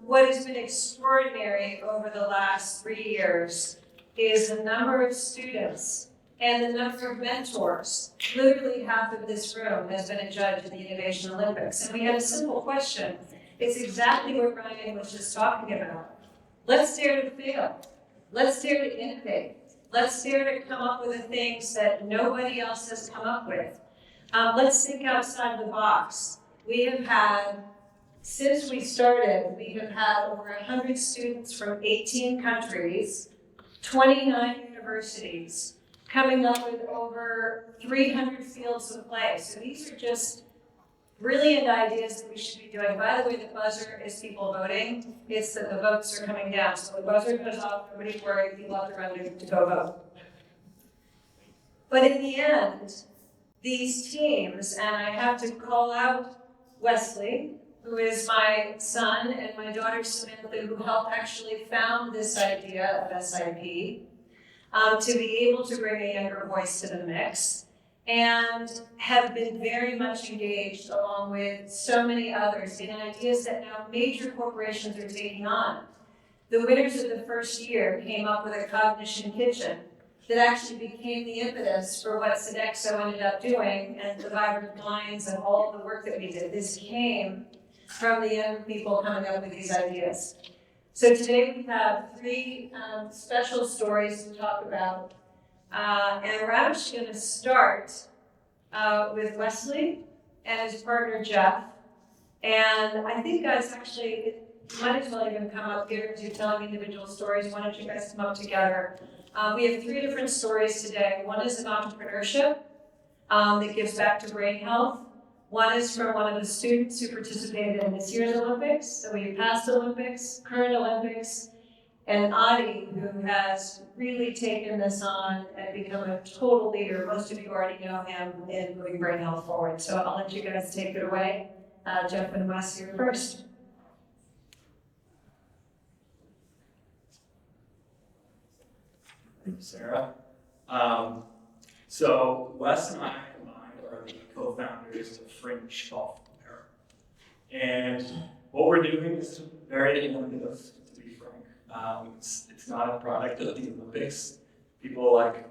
what has been extraordinary over the last 3 years is the number of students and the number of mentors. Literally half of this room has been a judge at the Innovation Olympics. And we had a simple question. It's exactly what Ryan was just talking about. Let's dare to fail. Let's dare to innovate. Let's dare to come up with the things that nobody else has come up with. Let's think outside the box. We have had, since we started, we have had over 100 students from 18 countries, 29 universities, coming up with over 300 fields of play. So these are just brilliant ideas that we should be doing. By the way, the buzzer is people voting. It's that the votes are coming down. So the buzzer goes off, nobody's worried, people have to run to go vote. But in the end, these teams, and I have to call out Wesley, who is my son, and my daughter Samantha, who helped actually found this idea of SIP, to be able to bring a younger voice to the mix, and have been very much engaged along with so many others in ideas that now major corporations are taking on. The winners of the first year came up with a cognition kitchen that actually became the impetus for what Sodexo ended up doing and the Vibrant Minds and all of the work that we did. This came from the young people coming up with these ideas. So today we have 3 special stories to talk about. And we're actually going to start with Wesley and his partner Jeff. And I think guys actually, you might as well even come up here as you're telling individual stories. Why don't you guys come up together? We have 3 different stories today. One is an entrepreneurship that gives back to brain health. One is from one of the students who participated in this year's Olympics. So we have past Olympics, current Olympics, and Adi, who has really taken this on and become a total leader. Most of you already know him in moving brain health forward. So I'll let you guys take it away. Jeff and Wes, you're first. Thank you, Sarah. So Wes and I combined are the co-founders of Fringe golf apparel. And what we're doing is very innovative, to be frank. It's not a product of the Olympics. People like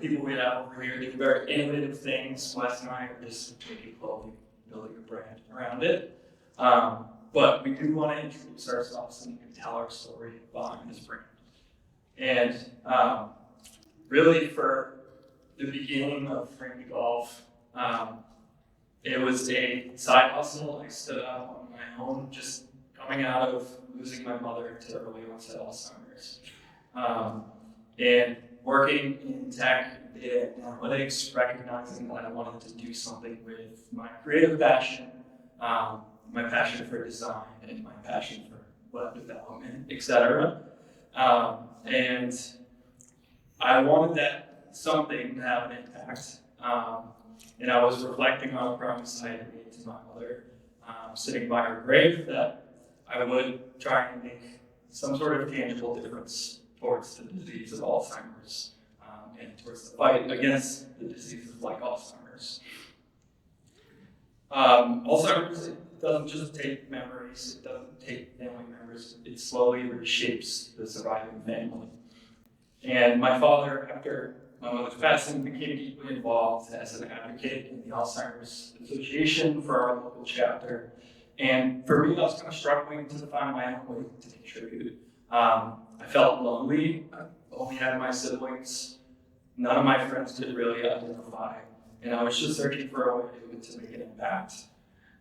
people we have over here do very innovative things. Wes and I are just making clothing, building a brand around it. But we do want to introduce ourselves and tell our story behind this brand. And really, for the beginning of Fringe Golf, it was a side hustle. I stood up on my own, just coming out of losing my mother to early onset Alzheimer's. And working in tech, data analytics, recognizing that I wanted to do something with my creative passion, my passion for design, and my passion for web development, etc. And I wanted that something to have an impact. And I was reflecting on a promise I had made to my mother, sitting by her grave, that I would try and make some sort of tangible difference towards the disease of Alzheimer's, and towards the fight against the diseases like Alzheimer's. Alzheimer's, it doesn't just take memories, it doesn't take family members, it slowly reshapes the surviving family. And my father, after my mother's passing, became deeply involved as an advocate in the Alzheimer's Association for our local chapter. And for me, I was kind of struggling to find my own way to contribute. I felt lonely. I only had my siblings. None of my friends could really identify. And I was just searching for a way to make an impact.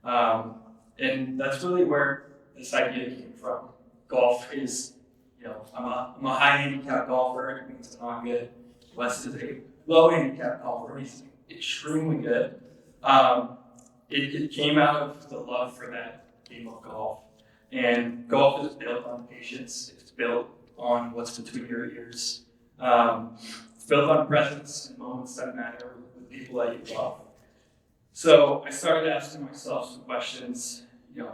And that's really where this idea came from. Golf is, I'm a high handicap golfer. It means I'm not good. Wes is a low handicap golfer. He's extremely good. It came out of the love for that game of golf. And golf is built on patience. It's built on what's between your ears. It's built on presence and moments that matter with people that you love. So I started asking myself some questions.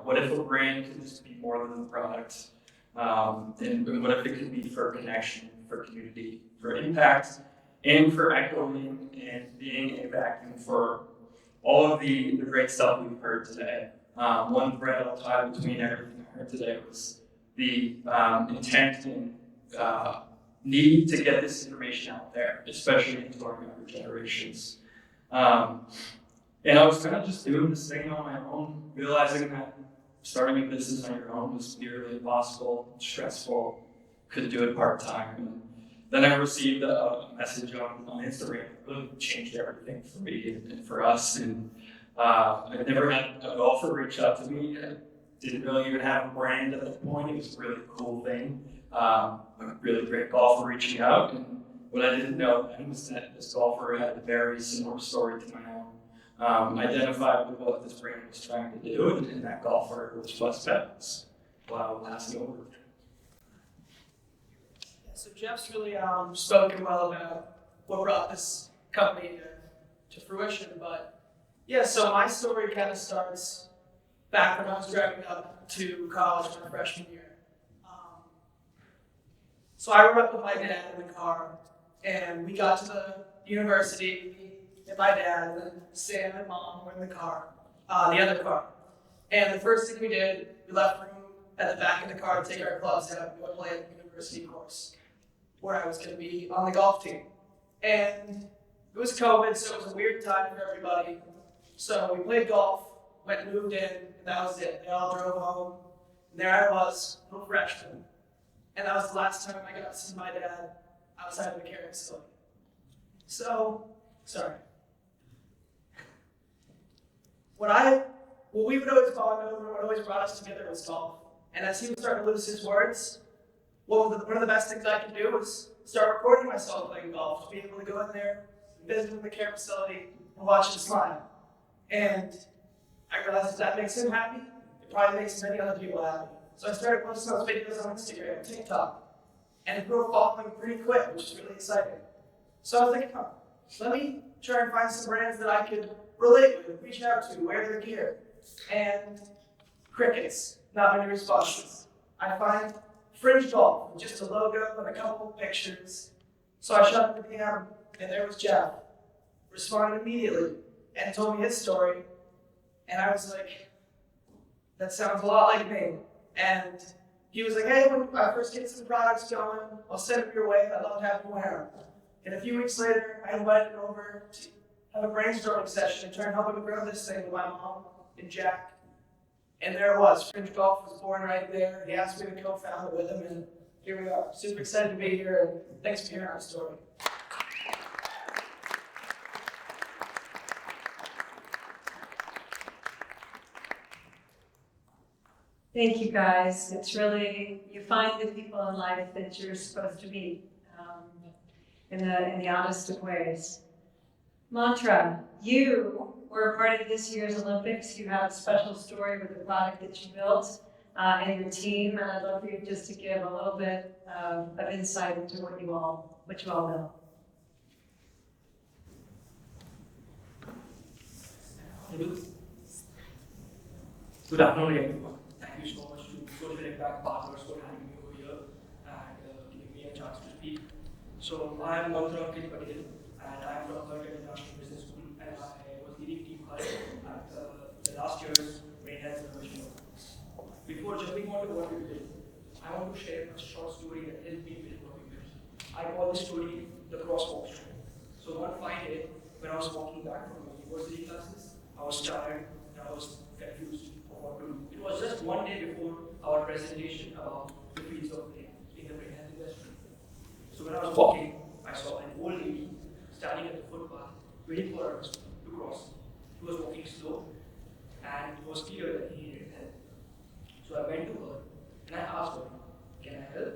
What if a brand could just be more than a product? And what if it could be for connection, for community, for impact, and for echoing and being a vacuum for all of the great stuff we've heard today. One thread I'll tie between everything I here today was the intent and need to get this information out there, especially into our younger generations. And I was kind of just doing this thing on my own, realizing that starting a business on your own was nearly impossible, stressful, couldn't do it part-time. And then I received a message on Instagram that really changed everything for me and for us. And I never had a golfer reach out to me. I didn't really even have a brand at that point. It was a really cool thing. A really great golfer reaching out. And what I didn't know then was that this golfer had a very similar story to my own. Identified with what this brand was trying to do, and that golfer was Bevins while passing over. Yeah, so Jeff's really spoken well about what brought this company to fruition, but yeah, so my story kind of starts back when I was driving up to college my freshman year. So I rode up with my dad in the car, and we got to the university. And my dad, and then Sam and Mom were in the car, the other car. And the first thing we did, we left room at the back of the car to take our clubs out and go play at the university course, where I was going to be on the golf team. And it was COVID, so it was a weird time for everybody. So we played golf, went and moved in, and that was it. They all drove home, and there I was, a little freshman. And that was the last time I got to see my dad outside of the care facility. So, sorry. What we would always bond over, what always brought us together was golf. And as he was starting to lose his words, one of the best things I could do was start recording myself playing golf, to be able to go in there, visit in the care facility, and watch him smile. And I realized if that makes him happy, it probably makes many other people happy. So I started posting those videos on Instagram and TikTok. And it grew a following pretty quick, which is really exciting. So I was like, let me try and find some brands that I could relate with, reach out to, wear their gear. And crickets, not many responses. I find Fringe Golf with just a logo and a couple of pictures. So I shot the DM, and there was Jeff. Responded immediately and told me his story. And I was like, that sounds a lot like me. And he was like, hey, when I first get some products going, I'll send them your way. I'd love to have you wear them. And a few weeks later, I invited him over to have a brainstorming session and try and help him grow this thing with my mom and Jack. And there it was. Fringe Golf was born right there. He asked me to co-found it with him, and here we are. Super excited to be here, and thanks for hearing our story. Thank you, guys. It's really, you find the people in life that you're supposed to meet in the honest of ways. Mantra, you were a part of this year's Olympics. You have a special story with the product that you built and your team, and I'd love for you just to give a little bit of insight into what you all know. Good afternoon, everyone. Thank you so much to Social Impact Partners for having me over here and giving me a chance to speak. So I am Patel, and I am from Hoit International Business School, and I was leading team HULT at the last year's Brain Health Innovation Olympics. Before jumping on to what we did, I want to share a short story that helped me build what we built. I call this story the crosswalk story. So one fine day, when I was walking back from my university classes, I was tired and I was confused of what to do. It was just one day before our presentation about the fields of brain in the brain health industry. So when I was walking, I saw an old lady standing at the footpath, waiting for us to cross. He was walking slow, and it was clear that he needed help. So I went to her, and I asked her, can I help?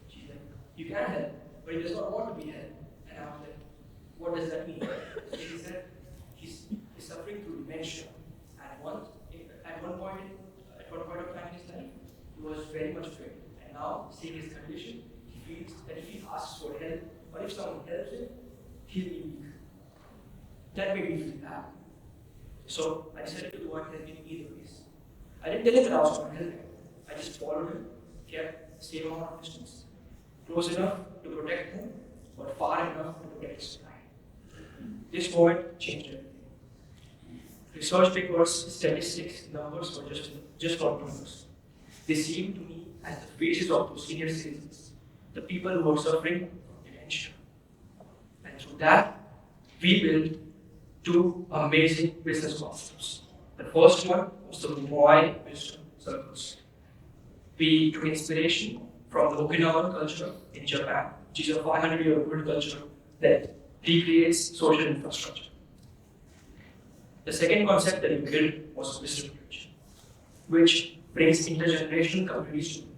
She's like, you can help, but he does not want to be helped. And I was like, what does that mean? So she said, he's suffering through dementia. At one point of time in his life, he was very much fit. And now, seeing his condition, he feels that if he asks for help, or if someone helps him, he'll be weak. That made me feel bad. So I decided to go and help him either ways. I didn't tell him that I was going to help him. I just followed him, kept the same amount of distance. Close enough to protect him, but far enough to protect his mind. This moment changed everything. Research papers, statistics, numbers were just for numbers. they seem to me as the faces of those senior citizens, the people who are suffering from dementia. And through that, we built two amazing business concepts. The first one was the Moai Wisdom Circles. We took inspiration from the Okinawan culture in Japan, which is a 500-year-old culture that recreates social infrastructure. The second concept that we built was Wisdom Bridge, which brings intergenerational communities together.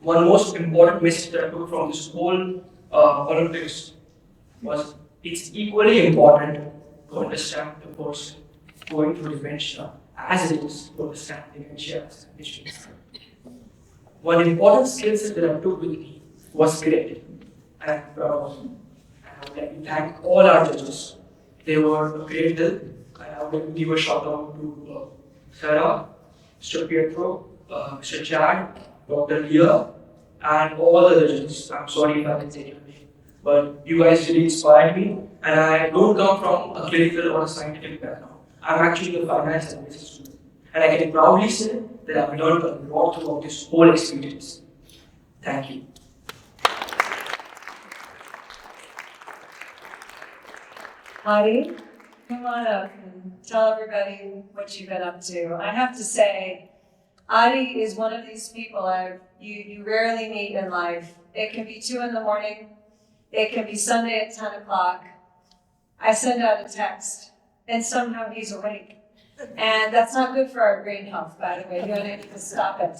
One most important message that I took from this whole Olympics was it's equally important to understand the person going through dementia as it is to understand dementia as a condition. One important skill set that I took with me was creativity. And I'm proud of them. And I would like to thank all our judges. They were a great help. And I would like to give a shout out to Sarah, Mr. Pietro, Mr. Chad, Dr. Leah, and all the judges. I'm sorry if I didn't say your name. But you guys really inspired me. And I don't come from a clinical or a scientific background. I'm actually a finance and business student. And I can proudly say that I've learned a lot throughout this whole experience. Thank you. Adi, come on up and tell everybody what you've been up to. I have to say, Adi is one of these people you rarely meet in life. It can be 2 a.m. It can be Sunday at 10 o'clock. I send out a text, and somehow he's awake. And that's not good for our brain health, by the way. You're gonna need to stop it.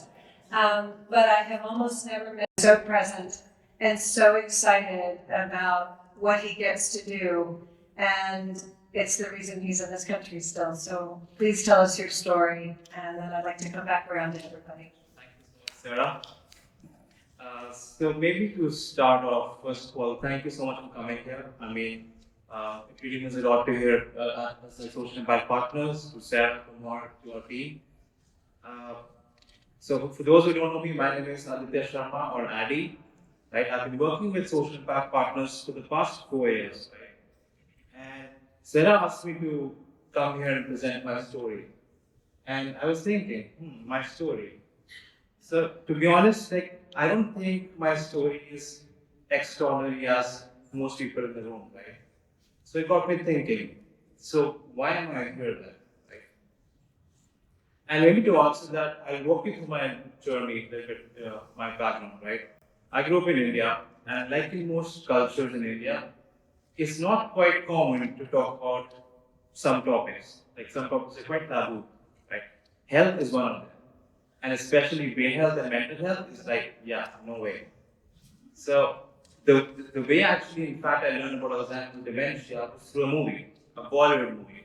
But I have almost never been so present and so excited about what he gets to do. And it's the reason he's in this country still. So please tell us your story, and then I'd like to come back around to everybody. Thank you so much, Sarah. So maybe to start off, first of all, thank you so much for coming here. I mean, it really means a lot to hear as a social impact partners, to Sarah, to Mark, to our team. So for those who don't know me, my name is Aditya Sharma, or Adi. Right? I've been working with social impact partners for the past 4 years. Right? And Sarah asked me to come here and present my story. And I was thinking, my story. So to be honest, I don't think my story is extraordinary as most people in the room, right? So it got me thinking, so why am I here then? Right? And maybe to answer that, I'll walk you through my journey, my background, right? I grew up in India, and like in most cultures in India, it's not quite common to talk about some topics. Like some topics are quite taboo, right? Health is one of them. And especially brain health and mental health is like, yeah, no way. So the way actually, in fact, I learned about Alzheimer's dementia was through a movie, a Bollywood movie.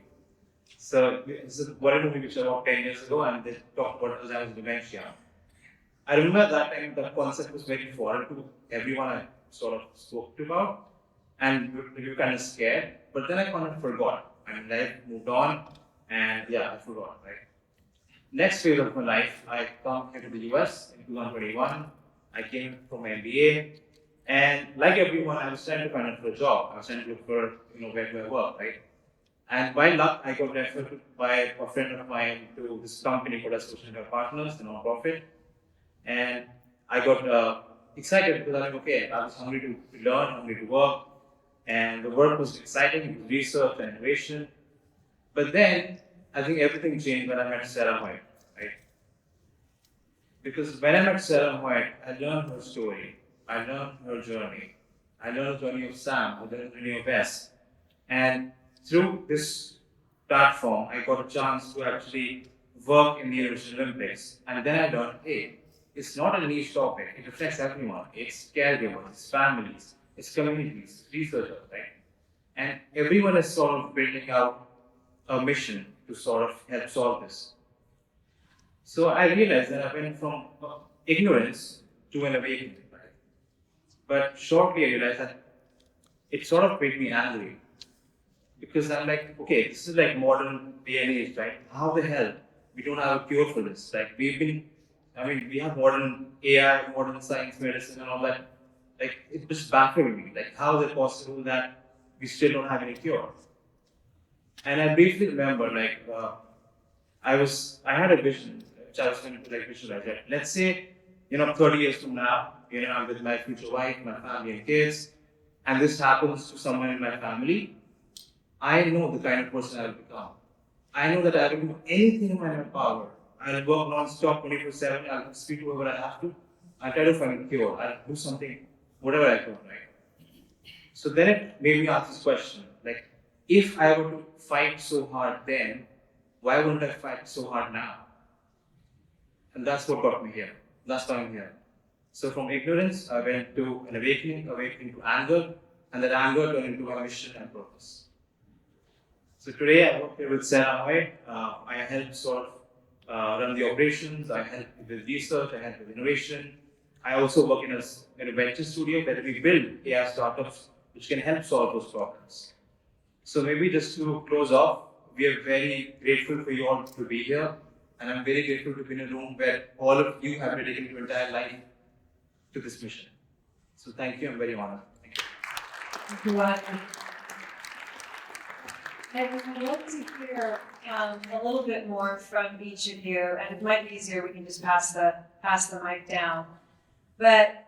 So this is a Bollywood movie which I watched 10 years ago, and they talked about Alzheimer's dementia. I remember at that time that concept was very foreign to everyone I sort of spoke to about, and we were kind of scared. But then I kind of forgot. I mean, life moved on, and yeah, I forgot, right? Next phase of my life, I come here to the US in 2021. I came from MBA, and like everyone, I was trying to find out for a job. I was trying to look for, where do I work, right? And by luck, I got referred by a friend of mine to this company called Social Impact Partners, the nonprofit. And I got excited because I was okay. I was hungry to learn, hungry to work, and the work was exciting. It was research and innovation. But then I think everything changed when I met Sarah Hoit, right? Because when I met Sarah Hoit, I learned her story. I learned her journey. I learned the journey of Sam. I learned the journey of Wes. And through this platform, I got a chance to actually work in the Asian Olympics. And then I learned, hey, it's not a niche topic. It affects everyone. It's caregivers, it's families, it's communities, researchers, right? And everyone is sort of building out a mission to sort of help solve this. So I realized that I went from ignorance to an awakening, right? But shortly I realized that it sort of made me angry. Because I'm like, okay, this is like modern day and age, right? How the hell we don't have a cure for this? Like we have modern AI, modern science, medicine and all that. Like it just baffled me. Like how is it possible that we still don't have any cure? And I briefly remember, I had a vision which I was going to like visualize, right? Let's say, 30 years from now, I'm with my future wife, my family and kids, and this happens to someone in my family, I know the kind of person I will become. I know that I will do anything in my power. I'll work non-stop 24/7, I'll speak to whoever I have to, I'll try to find a cure, I'll do something, whatever I can, right? So then it made me ask this question, like, if I were to fight so hard then, why wouldn't I fight so hard now? And that's what got me here. That's why I'm here. So from ignorance, I went to an awakening to anger, and that anger turned into my mission and purpose. So today I work here with Hoit. I help sort of run the operations, I help with research, I help with innovation. I also work in a venture studio where we build AI startups which can help solve those problems. So maybe just to close off, we are very grateful for you all to be here, and I'm very grateful to be in a room where all of you have dedicated your entire life to this mission. So thank you, I'm very honored. Thank you. Wow. And I'd like to hear a little bit more from each of you, and it might be easier, we can just pass the mic down. But,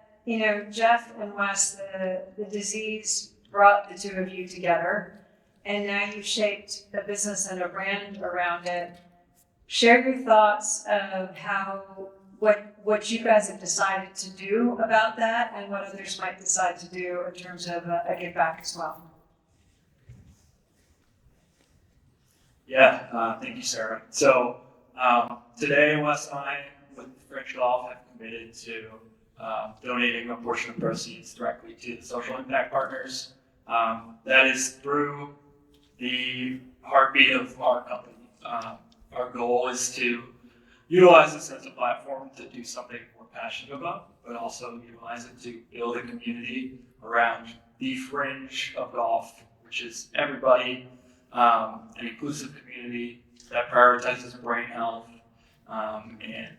Jeff and Wes, the disease brought the two of you together, and now you've shaped a business and a brand around it. Share your thoughts of what you guys have decided to do about that, and what others might decide to do in terms of a give back as well. Yeah, thank you, Sarah. So today, Wes and I, with Fringe Golf, have committed to donating a portion of proceeds directly to the social impact partners. That is through the heartbeat of our company. Our goal is to utilize this as a platform to do something we're passionate about, but also utilize it to build a community around the fringe of golf, which is everybody, an inclusive community that prioritizes brain health and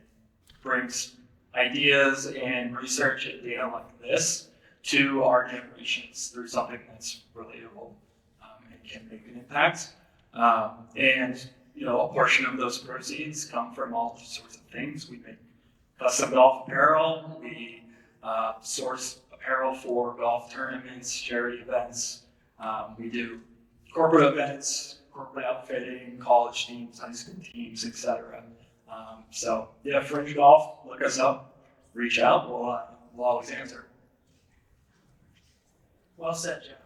brings ideas and research and data like this to our generations through something that's relatable and can make an impact. And a portion of those proceeds come from all sorts of things. We make custom golf apparel. We source apparel for golf tournaments, charity events. We do corporate events, corporate outfitting, college teams, high school teams, etc. So yeah, Fringe Golf, look us up, reach out. We'll always answer. Well said, Jeff.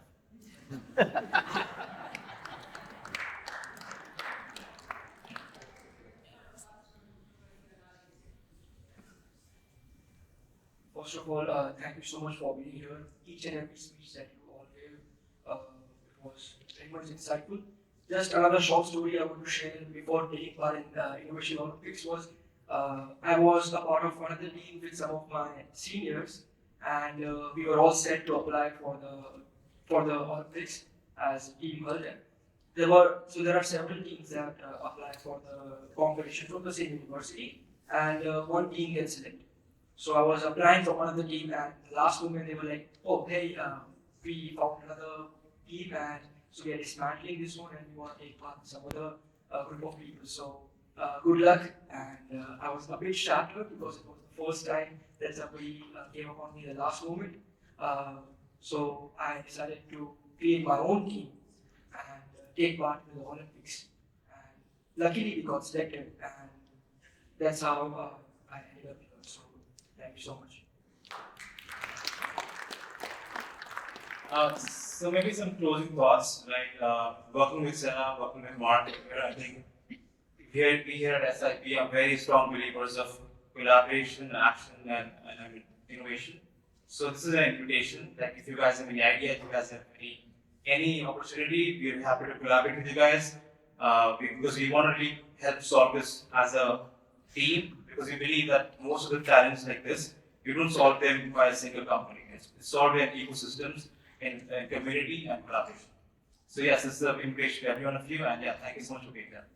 First of all, thank you so much for being here. Each and every speech that you all gave, it was very much insightful. Just another short story I want to share before taking part in Innovation Olympics was I was a part of one of the team with some of my seniors, and we were all set to apply for the Olympics as Team HULT. There are several teams that apply for the competition from the same university, and one team gets selected. So I was applying for one of the team, and the last moment they were like, "Oh, hey, we found another team, and so we are dismantling this one, and we want to take part in some other group of people. So good luck." And I was a bit shattered because it was the first time that somebody came upon me the last moment. So I decided to create my own team and take part in the Olympics. And luckily we got selected, and that's how I ended up here. So thank you so much. So maybe some closing thoughts, like working with Sarah, working with Mark, I think we here at SIP are very strong believers of collaboration, action, and innovation. So this is an invitation. Like if you guys have any idea, if you guys have any opportunity, we're happy to collaborate with you guys because we want to really help solve this as a team. Because we believe that most of the challenges like this, you don't solve them by a single company. It's solved in ecosystems, in community and collaboration. So yes, this is an invitation to every one of you, and yeah, thank you so much for being here.